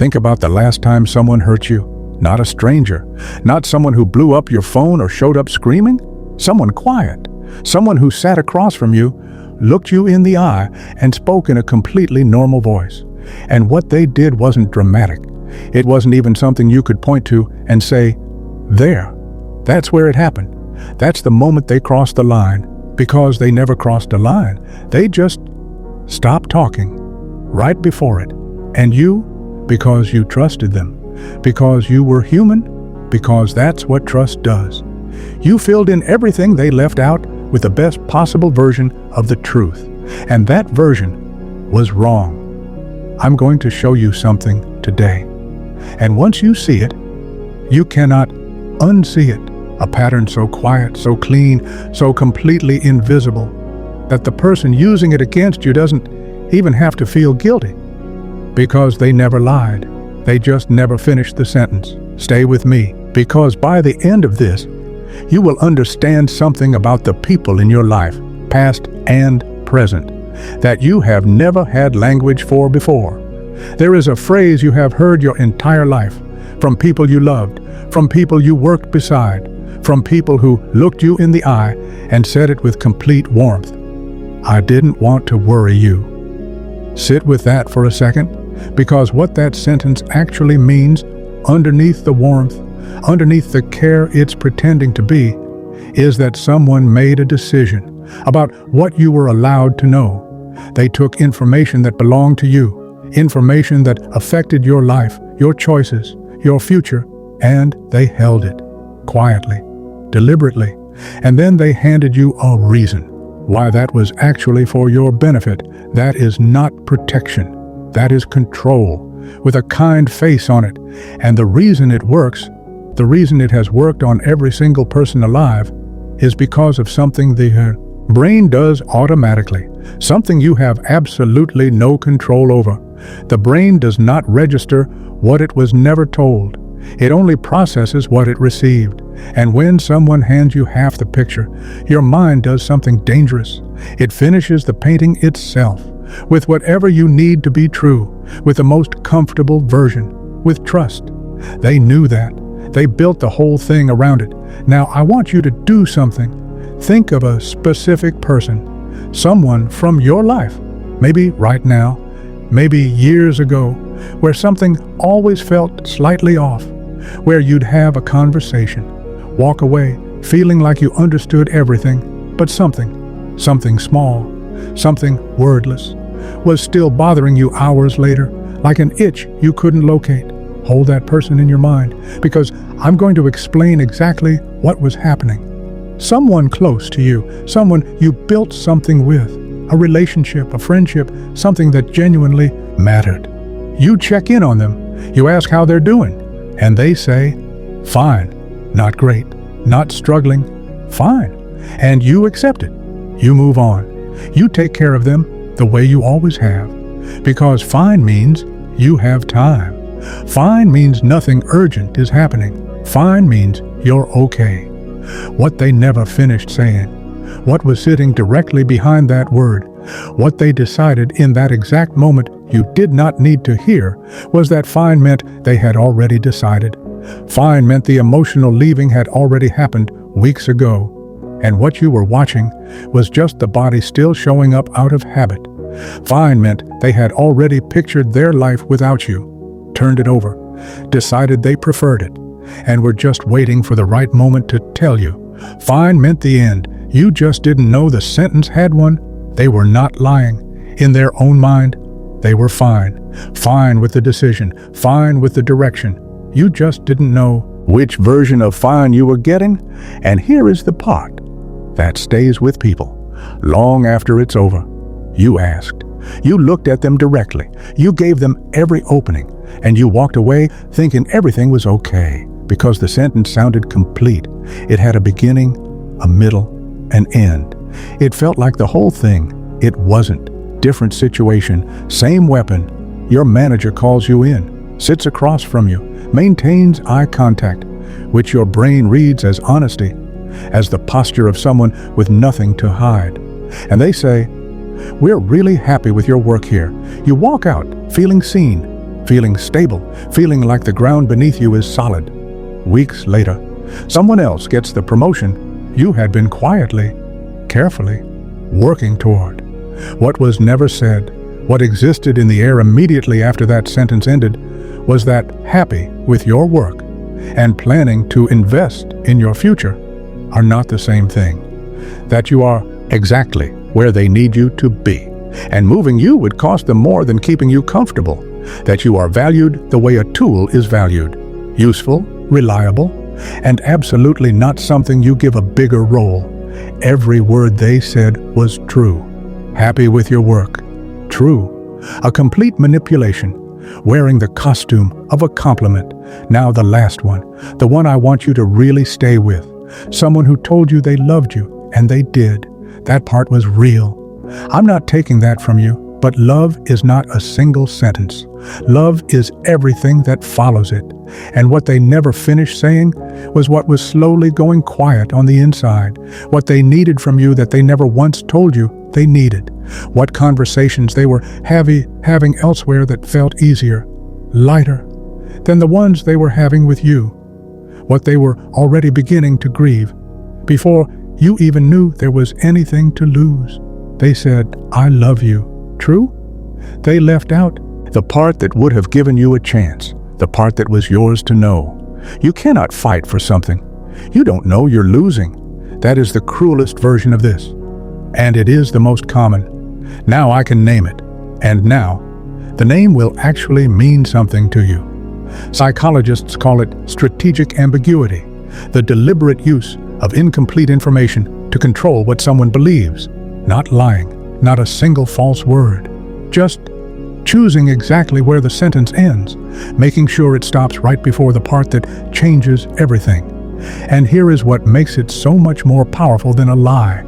Think about the last time someone hurt you. Not a stranger, not someone who blew up your phone or showed up screaming. Someone quiet, someone who sat across from you, looked you in the eye, and spoke in a completely normal voice. And what they did wasn't dramatic. It wasn't even something you could point to and say, "There, that's where it happened." That's the moment they crossed the line, because they never crossed a line. They just stopped talking right before it. And you, because you trusted them, because you were human, because that's what trust does. You filled in everything they left out with the best possible version of the truth. And that version was wrong. I'm going to show you something today. And once you see it, you cannot unsee it. A pattern so quiet, so clean, so completely invisible, that the person using it against you doesn't even have to feel guilty. Because they never lied. They just never finished the sentence. Stay with me, because by the end of this, you will understand something about the people in your life, past and present, that you have never had language for before. There is a phrase you have heard your entire life, from people you loved, from people you worked beside, from people who looked you in the eye and said it with complete warmth. "I didn't want to worry you." Sit with that for a second, because what that sentence actually means, underneath the warmth, underneath the care it's pretending to be, is that someone made a decision about what you were allowed to know. They took information that belonged to you, information that affected your life, your choices, your future, and they held it quietly, deliberately, and then they handed you a reason why that was actually for your benefit. That is not protection. That is control, with a kind face on it. And the reason it works, the reason it has worked on every single person alive, is because of something the brain does automatically, something you have absolutely no control over. The brain does not register what it was never told. It only processes what it received. And when someone hands you half the picture, your mind does something dangerous. It finishes the painting itself, with whatever you need to be true, with the most comfortable version, with trust. They knew that. They built the whole thing around it. Now I want you to do something. Think of a specific person, someone from your life, maybe right now, maybe years ago, where something always felt slightly off, where you'd have a conversation, walk away feeling like you understood everything, but something small, something wordless, was still bothering you hours later, like an itch you couldn't locate. Hold that person in your mind, because I'm going to explain exactly what was happening. Someone close to you, someone you built something with, a relationship, a friendship, something that genuinely mattered. You check in on them, you ask how they're doing, and they say, "Fine, not great, not struggling, fine." And you accept it. You move on. You take care of them the way you always have, because fine means you have time. Fine means nothing urgent is happening. Fine means you're okay. What they never finished saying, what was sitting directly behind that word, what they decided in that exact moment you did not need to hear, was that fine meant they had already decided. Fine meant the emotional leaving had already happened weeks ago. And what you were watching was just the body still showing up out of habit. Fine meant they had already pictured their life without you, turned it over, decided they preferred it, and were just waiting for the right moment to tell you. Fine meant the end. You just didn't know the sentence had one. They were not lying. In their own mind, they were fine. Fine with the decision, fine with the direction. You just didn't know which version of fine you were getting. And here is the part that stays with people long after it's over. You asked. You looked at them directly. You gave them every opening, and you walked away thinking everything was okay, because the sentence sounded complete. It had a beginning, a middle, an end. It felt like the whole thing. It wasn't. Different situation, same weapon. Your manager calls you in, sits across from you, maintains eye contact, which your brain reads as honesty, as the posture of someone with nothing to hide. And they say, "We're really happy with your work here." You walk out feeling seen, feeling stable, feeling like the ground beneath you is solid. Weeks later, someone else gets the promotion you had been quietly, carefully working toward. What was never said, what existed in the air immediately after that sentence ended, was that happy with your work and planning to invest in your future are not the same thing. That you are exactly where they need you to be, and moving you would cost them more than keeping you comfortable. That you are valued the way a tool is valued, useful, reliable, and absolutely not something you give a bigger role. Every word they said was true. Happy with your work. True. A complete manipulation. Wearing the costume of a compliment. Now the last one. The one I want you to really stay with. Someone who told you they loved you, and they did. That part was real. I'm not taking that from you, but love is not a single sentence. Love is everything that follows it. And what they never finished saying was what was slowly going quiet on the inside. What they needed from you that they never once told you they needed. What conversations they were having elsewhere that felt easier, lighter, than the ones they were having with you. What they were already beginning to grieve, before you even knew there was anything to lose. They said, "I love you." True? They left out the part that would have given you a chance, the part that was yours to know. You cannot fight for something you don't know you're losing. That is the cruelest version of this. And it is the most common. Now I can name it. And now, the name will actually mean something to you. Psychologists call it strategic ambiguity, the deliberate use of incomplete information to control what someone believes. Not lying, not a single false word. Just choosing exactly where the sentence ends, making sure it stops right before the part that changes everything. And here is what makes it so much more powerful than a lie.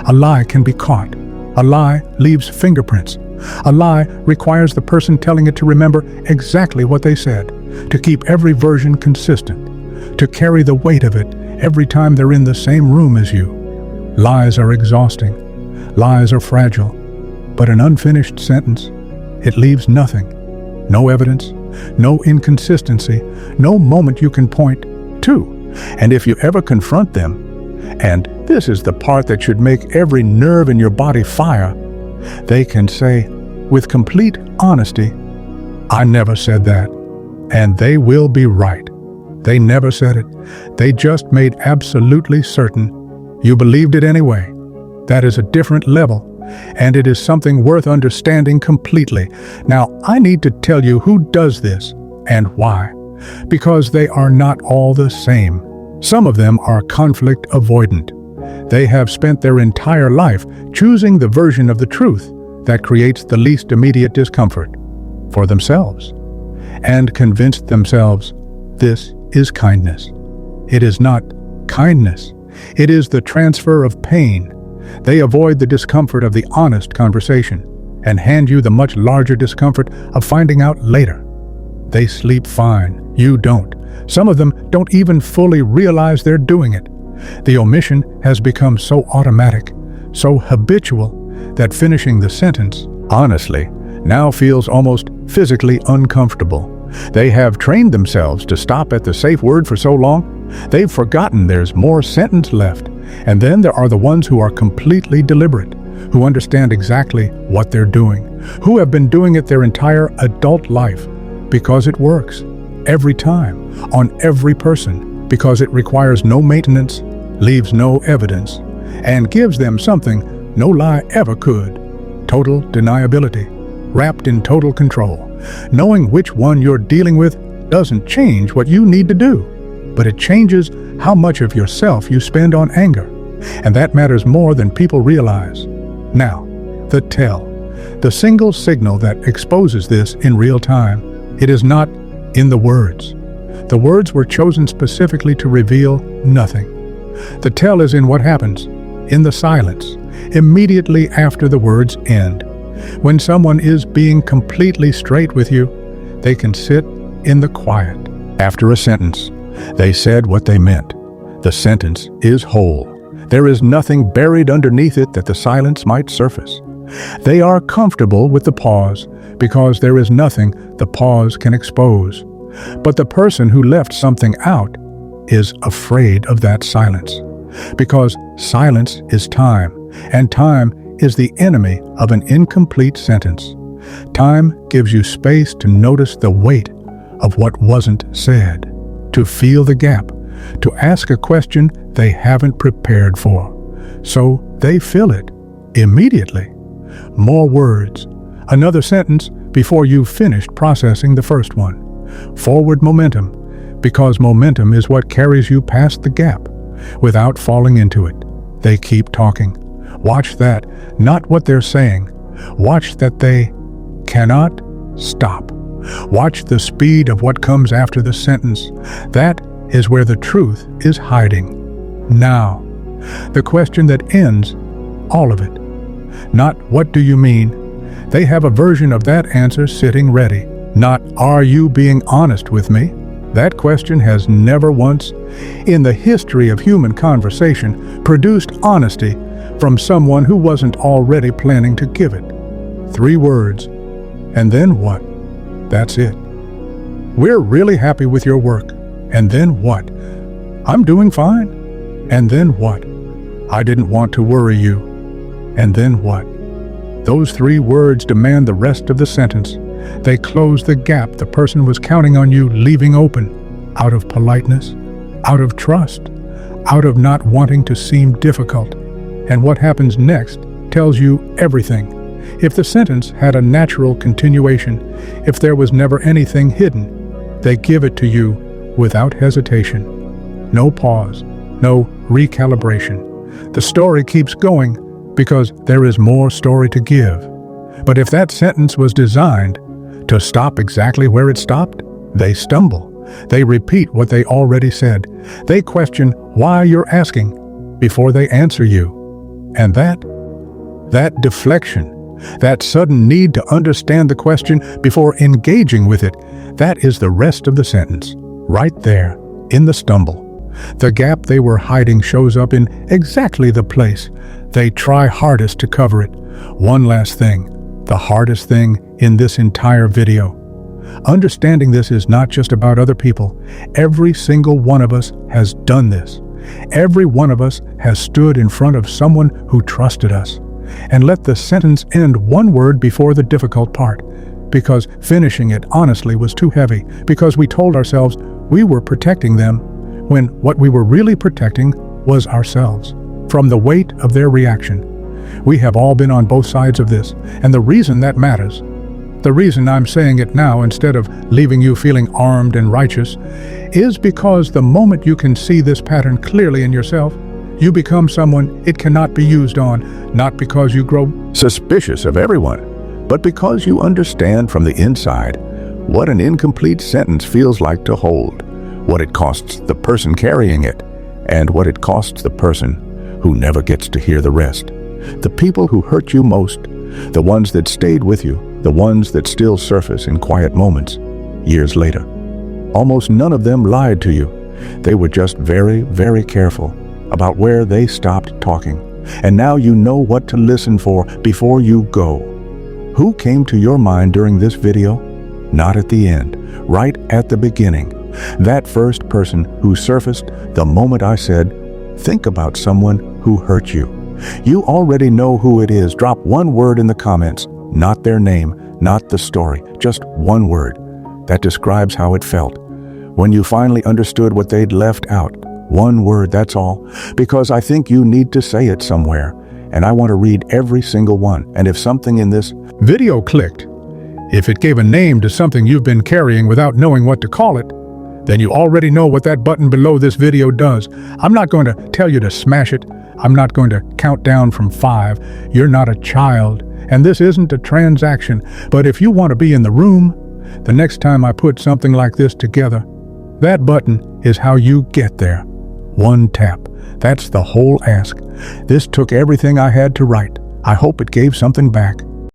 A lie can be caught. A lie leaves fingerprints. A lie requires the person telling it to remember exactly what they said, to keep every version consistent, to carry the weight of it every time they're in the same room as you. Lies are exhausting. Lies are fragile. But an unfinished sentence, it leaves nothing. No evidence, no inconsistency, no moment you can point to. And if you ever confront them, and this is the part that should make every nerve in your body fire, they can say, with complete honesty, "I never said that." And they will be right. They never said it. They just made absolutely certain you believed it anyway. That is a different level, and it is something worth understanding completely. Now, I need to tell you who does this and why, because they are not all the same. Some of them are conflict avoidant. They have spent their entire life choosing the version of the truth that creates the least immediate discomfort for themselves, and convinced themselves this is kindness. It is not kindness. It is the transfer of pain. They avoid the discomfort of the honest conversation and hand you the much larger discomfort of finding out later. They sleep fine. You don't. Some of them don't even fully realize they're doing it. The omission has become so automatic, so habitual, that finishing the sentence, honestly, now feels almost physically uncomfortable. They have trained themselves to stop at the safe word for so long, they've forgotten there's more sentence left. And then there are the ones who are completely deliberate, who understand exactly what they're doing, who have been doing it their entire adult life, because it works, every time, on every person, because it requires no maintenance, leaves no evidence, and gives them something no lie ever could: total deniability, wrapped in total control. Knowing which one you're dealing with doesn't change what you need to do, but it changes how much of yourself you spend on anger, and that matters more than people realize. Now, the tell, the single signal that exposes this in real time. It is not in the words. The words were chosen specifically to reveal nothing. The tell is in what happens, in the silence, immediately after the words end. When someone is being completely straight with you, they can sit in the quiet. After a sentence, they said what they meant. The sentence is whole. There is nothing buried underneath it that the silence might surface. They are comfortable with the pause because there is nothing the pause can expose. But the person who left something out is afraid of that silence, because silence is time, and time is the enemy of an incomplete sentence. Time gives you space to notice the weight of what wasn't said, to feel the gap, to ask a question they haven't prepared for. So they fill it immediately. More words, another sentence before you've finished processing the first one. Forward momentum, because momentum is what carries you past the gap without falling into it. They keep talking. Watch that, not what they're saying. Watch that they cannot stop. Watch the speed of what comes after the sentence. That is where the truth is hiding. Now, the question that ends all of it. Not what do you mean? They have a version of that answer sitting ready. Not are you being honest with me? That question has never once, in the history of human conversation, produced honesty from someone who wasn't already planning to give it. 3 words. And then what? That's it. We're really happy with your work. And then what? I'm doing fine. And then what? I didn't want to worry you. And then what? Those 3 words demand the rest of the sentence. They close the gap the person was counting on you leaving open, out of politeness, out of trust, out of not wanting to seem difficult. And what happens next tells you everything. If the sentence had a natural continuation, if there was never anything hidden, they give it to you without hesitation. No pause, no recalibration. The story keeps going because there is more story to give. But if that sentence was designed to stop exactly where it stopped, they stumble. They repeat what they already said. They question why you're asking before they answer you. And that deflection, that sudden need to understand the question before engaging with it, that is the rest of the sentence. Right there, in the stumble. The gap they were hiding shows up in exactly the place they try hardest to cover it. One last thing, the hardest thing in this entire video. Understanding this is not just about other people. Every single one of us has done this. Every one of us has stood in front of someone who trusted us and let the sentence end 1 word before the difficult part, because finishing it honestly was too heavy, because we told ourselves we were protecting them when what we were really protecting was ourselves from the weight of their reaction. We have all been on both sides of this, and the reason that matters, the reason I'm saying it now instead of leaving you feeling armed and righteous, is because the moment you can see this pattern clearly in yourself, you become someone it cannot be used on, not because you grow suspicious of everyone, but because you understand from the inside what an incomplete sentence feels like to hold, what it costs the person carrying it, and what it costs the person who never gets to hear the rest. The people who hurt you most, the ones that stayed with you, the ones that still surface in quiet moments, years later. Almost none of them lied to you. They were just very, very careful about where they stopped talking. And now you know what to listen for before you go. Who came to your mind during this video? Not at the end, right at the beginning. That first person who surfaced the moment I said, think about someone who hurt you. You already know who it is. Drop 1 word in the comments. Not their name, not the story, just 1 word that describes how it felt when you finally understood what they'd left out. 1 word, that's all, because I think you need to say it somewhere, and I want to read every single one. And if something in this video clicked, if it gave a name to something you've been carrying without knowing what to call it, then you already know what that button below this video does. I'm not going to tell you to smash it. I'm not going to count down from 5. You're not a child, and this isn't a transaction. But if you want to be in the room, the next time I put something like this together, that button is how you get there. 1 tap. That's the whole ask. This took everything I had to write. I hope it gave something back.